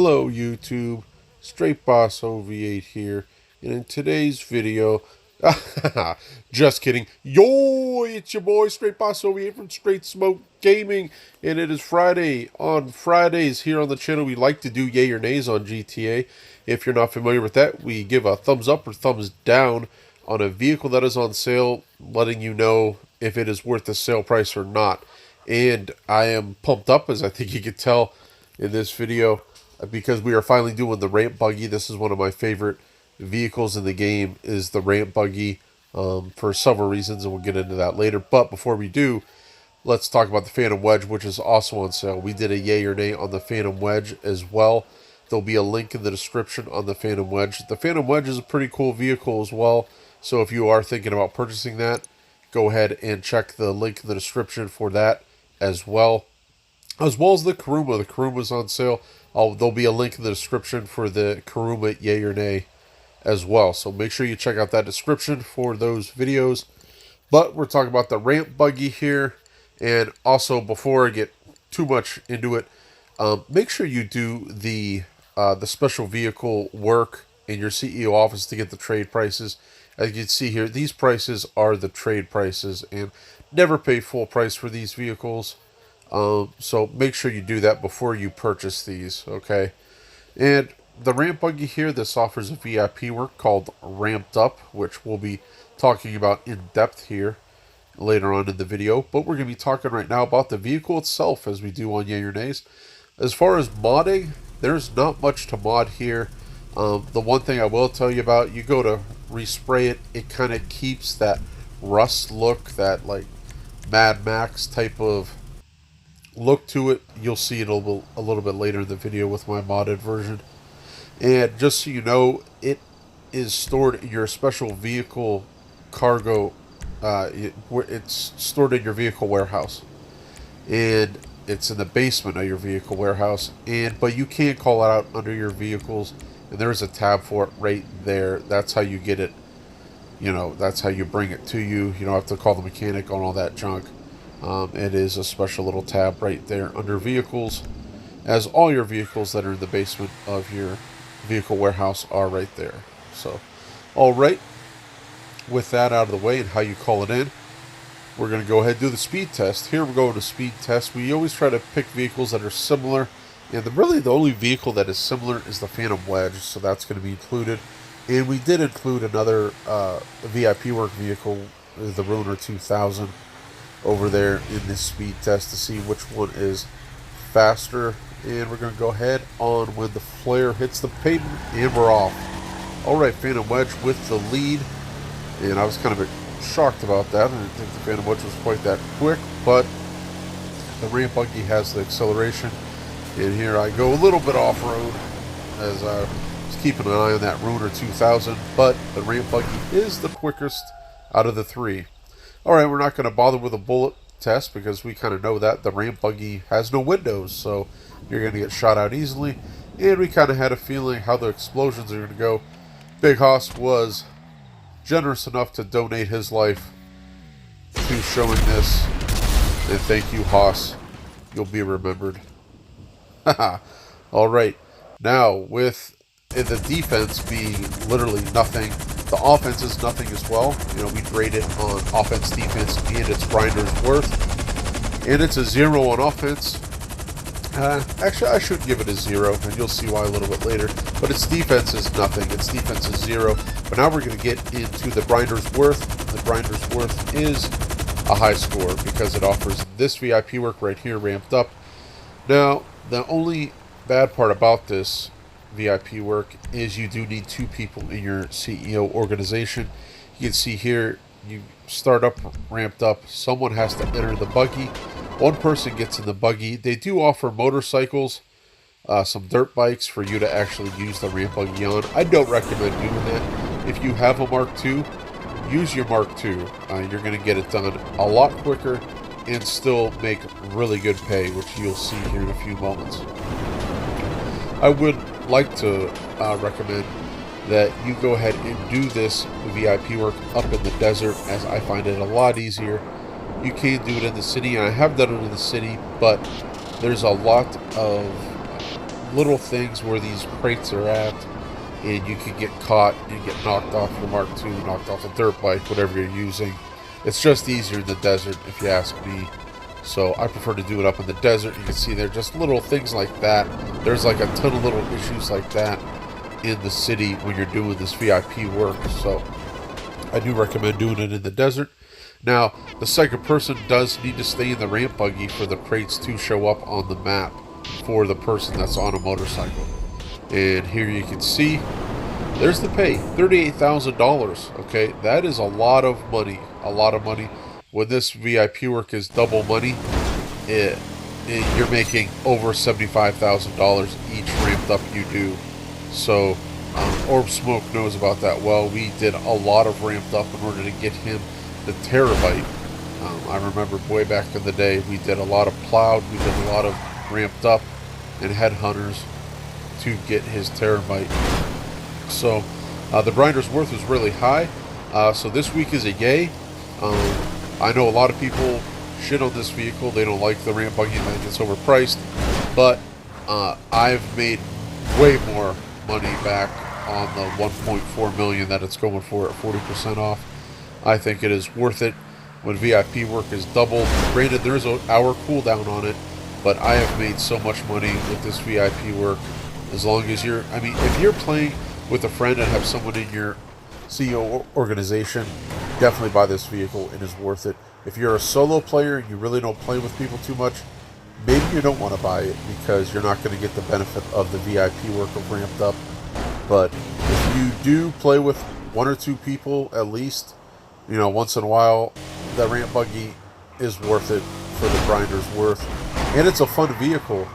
Hello YouTube, Straight Boss OV8 here, and in today's video, just kidding, yo, it's your boy Straight Boss OV8 from Straight Smoke Gaming, and it is Friday. On Fridays here on the channel, we like to do yay or nays on GTA. If you're not familiar with that, we give a thumbs up or thumbs down on a vehicle that is on sale, letting you know if it is worth the sale price or not. And I am pumped up, as I think you could tell in this video, because we are finally doing the Ramp Buggy. This is one of my favorite vehicles in the game, is the Ramp Buggy, for several reasons, and we'll get into that later. But before we do, let's talk about the Phantom Wedge, which is also on sale. We did a yay or nay on the Phantom Wedge as well. There'll be a link in the description on the Phantom Wedge. The Phantom Wedge is a pretty cool vehicle as well, so if you are thinking about purchasing that, go ahead and check the link in the description for that as well. As well as the Kuruma. The Kuruma's on sale. There'll be a link in the description for the Kuruma yay or nay as well. So make sure you check out that description for those videos. But we're talking about the Ramp Buggy here. And also, before I get too much into it, make sure you do the special vehicle work in your CEO office to get the trade prices. As you can see here, these prices are the trade prices, and never pay full price for these vehicles. So make sure you do that before you purchase these, okay? And the Ramp Buggy here, this offers a VIP work called Ramped Up, which we'll be talking about in depth here later on in the video. But we're going to be talking right now about the vehicle itself, as we do on Yay or Nays. As far as modding, there's not much to mod here. The one thing I will tell you about, you go to respray it, it kind of keeps that rust look, that like Mad Max type of look to it. You'll see it a little bit later in the video with my modded version. And just so you know, it is stored in your special vehicle cargo. It's stored in your vehicle warehouse, and it's in the basement of your vehicle warehouse. But you can't call it out under your vehicles, and there's a tab for it right there. That's how you get it. You know, that's how you bring it to you. You don't have to call the mechanic on all that junk. It is a special little tab right there under vehicles, as all your vehicles that are in the basement of your vehicle warehouse are right there. So, alright, with that out of the way and how you call it in, we're going to go ahead and do the speed test. Here we're going to speed test. We always try to pick vehicles that are similar, and really the only vehicle that is similar is the Phantom Wedge, so that's going to be included. And we did include another VIP work vehicle, the Ruiner 2000, over there in this speed test to see which one is faster. And we're going to go ahead on when the flare hits the pavement, and we're off. Alright, Phantom Wedge with the lead, and I was kind of shocked about that. I didn't think the Phantom Wedge was quite that quick, but the Ramp Buggy has the acceleration. And here I go a little bit off-road, as I was keeping an eye on that Ruiner 2000, but the Ramp Buggy is the quickest out of the three. Alright, we're not going to bother with a bullet test, because we kind of know that the Ramp Buggy has no windows, so you're going to get shot out easily. And we kind of had a feeling how the explosions are going to go. Big Hoss was generous enough to donate his life to showing this, and thank you, Hoss. You'll be remembered. Alright, now with the defense being literally nothing, the offense is nothing as well. You know, we grade it on offense, defense, and its grinder's worth. And it's a 0 on offense. Actually, I should give it a 0, and you'll see why a little bit later. But its defense is nothing. Its defense is 0. But now we're going to get into the grinder's worth. The grinder's worth is a high score, because it offers this VIP work right here, Ramped Up. Now, the only bad part about this VIP work is you do need 2 people in your CEO organization. You can see here, you start up Ramped Up, someone has to enter the buggy. One person gets in the buggy. They do offer motorcycles, some dirt bikes for you to actually use the Ramp Buggy on. I don't recommend doing that. If you have a Mark II, use your Mark II. You're going to get it done a lot quicker and still make really good pay, which you'll see here in a few moments. I would like to recommend that you go ahead and do this VIP work up in the desert, as I find it a lot easier. You can do it in the city, and I have done it in the city, but there's a lot of little things where these crates are at, and you can get caught and get knocked off your Mark II, knocked off a dirt bike, whatever you're using. It's just easier in the desert, if you ask me. So I prefer to do it up in the desert. You can see there just little things like that. There's like a ton of little issues like that in the city when you're doing this VIP work. So I do recommend doing it in the desert. Now, the second person does need to stay in the ramp buggy for the crates to show up on the map for the person that's on a motorcycle. And here you can see, there's the pay, $38,000. Okay, that is a lot of money. A lot of money. When this VIP work is double money, you're making over $75,000 each ramped up you do. So, Orb Smoke knows about that well. We did a lot of ramped up in order to get him the terabyte. I remember way back in the day, we did a lot of plowed, we did a lot of ramped up and headhunters to get his terabyte. So the grinder's worth is really high. So this week is a yay. I know a lot of people shit on this vehicle. They don't like the ramp buggy and think it's overpriced. But I've made way more money back on the 1.4 million that it's going for at 40% off. I think it is worth it when VIP work is doubled. Granted, there is an hour cooldown on it, but I have made so much money with this VIP work. As long as you're, I mean, if you're playing with a friend and have someone in your CEO organization, definitely buy this vehicle. It is worth it. If you're a solo player and you really don't play with people too much, maybe you don't want to buy it because you're not going to get the benefit of the VIP work of ramped up. But if you do play with one or two people at least, you know, once in a while, that ramp buggy is worth it for the grinder's worth. And it's a fun vehicle.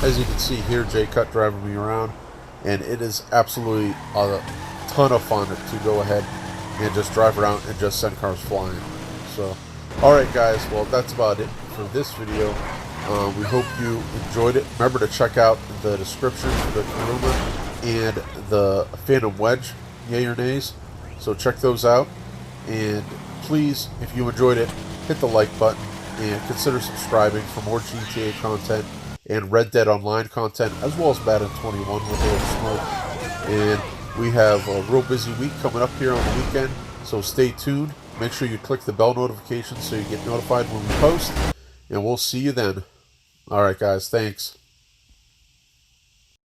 As you can see here, Jay Cut driving me around, and it is absolutely a ton of fun to go ahead and just drive around and just send cars flying. So, alright guys, well that's about it for this video. We hope you enjoyed it. Remember to check out the description for the Karuma and the Phantom Wedge, yay or nays. So check those out. And please, if you enjoyed it, hit the like button and consider subscribing for more GTA content and Red Dead Online content, as well as Madden 21 with Orb Smoke. And we have a real busy week coming up here on the weekend, so stay tuned. Make sure you click the bell notification so you get notified when we post, and we'll see you then. Alright guys, thanks.